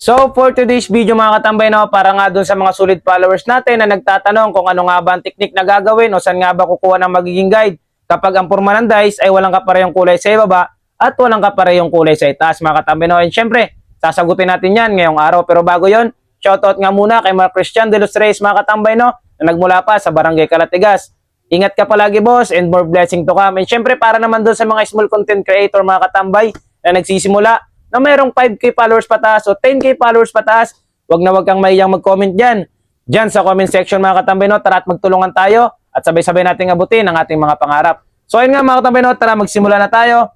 So for today's video mga katambay, no, para nga dun sa mga solid followers natin na nagtatanong kung ano nga ba ang technique na gagawin o saan nga ba kukuha ng magiging guide kapag ang porma ng dice ay walang kaparehong kulay sa ibaba at walang kaparehong kulay sa itaas mga katambay, no. And syempre, sasagutin natin yan ngayong araw. Pero bago yon, shoutout nga muna kay Mark Christian de los Reyes mga katambay, no, na nagmula pa sa Barangay Calatigas. Ingat ka palagi boss and more blessing to come. And syempre para naman dun sa mga small content creator mga katambay na nagsisimula na mayroong 5K followers pataas o 10K followers pataas, wag na wag kang mahiyang mag-comment dyan. Dyan sa comment section mga katambay, no, tara at magtulungan tayo at sabay-sabay nating abutin ang ating mga pangarap. So ayun nga mga katambay, no, tara magsimula na tayo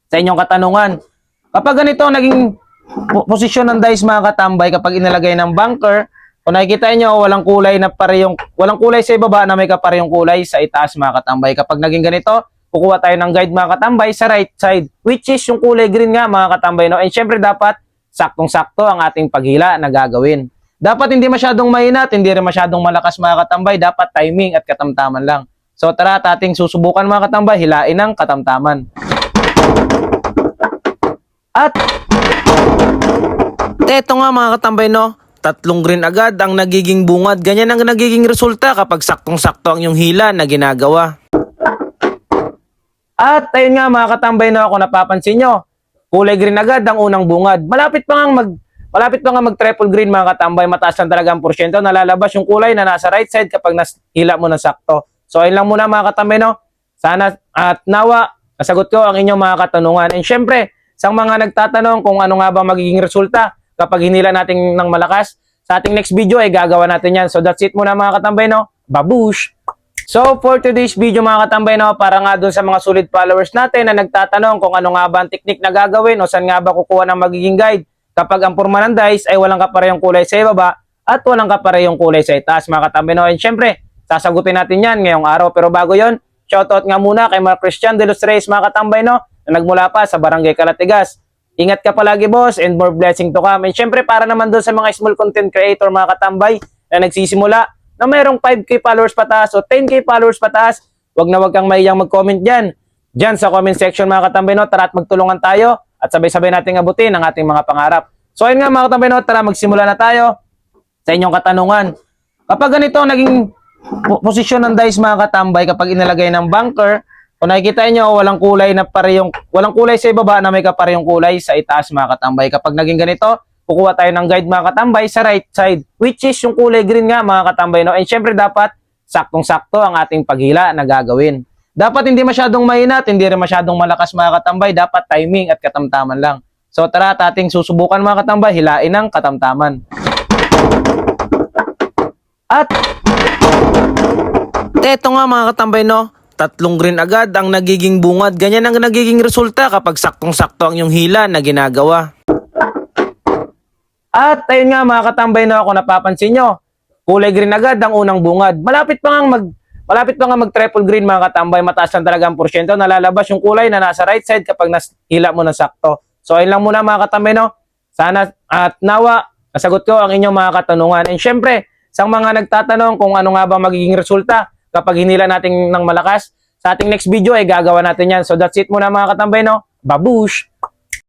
sa inyong katanungan. Kapag ganito naging posisyon ng dice mga katambay, kapag inilagay ng bunker, kung nakikita nyo walang kulay sa ibaba na may kaparehong kulay sa itaas mga katambay. Kapag naging ganito, kukuha tayo ng guide mga katambay sa right side, which is yung kulay green nga mga katambay, no? And syempre dapat saktong-sakto ang ating paghila na gagawin. Dapat hindi masyadong mainat, hindi rin masyadong malakas mga katambay, dapat timing at katamtaman lang. So tara at ating susubukan mga katambay, hilain ang katamtaman. At eto nga mga katambay, no, tatlong green agad ang nagiging bungad. Ganyan ang nagiging resulta kapag saktong-sakto ang yung hila na ginagawa. At ayun nga mga katambay, no, kung napapansin nyo, kulay green agad ang unang bungad. Malapit pa nga mag triple green mga katambay, mataas lang talaga ang porsyento nalalabas yung kulay na nasa right side kapag hila mo ng sakto. So ayun lang muna mga katambay, no. Sana at nawa nasagot ko ang inyong mga katanungan. And syempre, sa mga nagtatanong kung ano nga ba magiging resulta kapag hinila natin ng malakas, sa ating next video ay gagawa natin yan. So that's it muna mga katambay, no. Babush! So for today's video mga katambay, no, para nga dun sa mga solid followers natin na nagtatanong kung ano nga ba ang technique na gagawin o saan nga ba kukuha ng magiging guide kapag ang porma ng dice ay walang kaparehong kulay sa ibaba at walang kaparehong kulay sa itaas mga katambay, no. And syempre, sasagutin natin yan ngayong araw. Pero bago yon, shoutout nga muna kay Mark Christian de los Reyes mga katambay, no, na nagmula pa sa Barangay Calatigas. Ingat ka palagi boss and more blessing to come. And syempre para naman dun sa mga small content creator mga katambay na nagsisimula na mayroong 5K followers pataas o 10K followers pataas, wag na wag kang mahiyang mag-comment dyan. Dyan sa comment section mga katambay, no, tara at magtulungan tayo at sabay-sabay nating abutin ang ating mga pangarap. So ayun nga mga katambay, no, tara magsimula na tayo sa inyong katanungan. Kapag ganito naging posisyon ng dice mga katambay, kapag inilagay ng bunker, kung nakikita nyo walang kulay sa ibaba na may kaparehong kulay sa itaas mga katambay. Kapag naging ganito, kukuha tayo ng guide mga katambay sa right side, which is yung kulay green nga mga katambay, no. And syempre dapat saktong-sakto ang ating paghila na gagawin. Dapat hindi masyadong mainat, hindi rin masyadong malakas mga katambay, dapat timing at katamtaman lang. So tara at ating susubukan mga katambay, hilain ang katamtaman. At eto nga mga katambay, no, tatlong green agad ang nagiging bungad. Ganyan ang nagiging resulta kapag saktong-sakto ang yung hila na ginagawa. At ayun nga mga katambay, no, kung napapansin nyo, kulay green agad ang unang bungad. Malapit pa nga mag triple green mga katambay, mataas lang talaga ang porsyento nalalabas yung kulay na nasa right side kapag hila mo ng sakto. So ayun lang muna mga katambay, no. Sana at nawa nasagot ko ang inyong mga katanungan. And syempre, sa mga nagtatanong kung ano nga ba magiging resulta kapag hinila natin ng malakas, sa ating next video ay gagawa natin yan. So that's it muna mga katambay, no. Babush!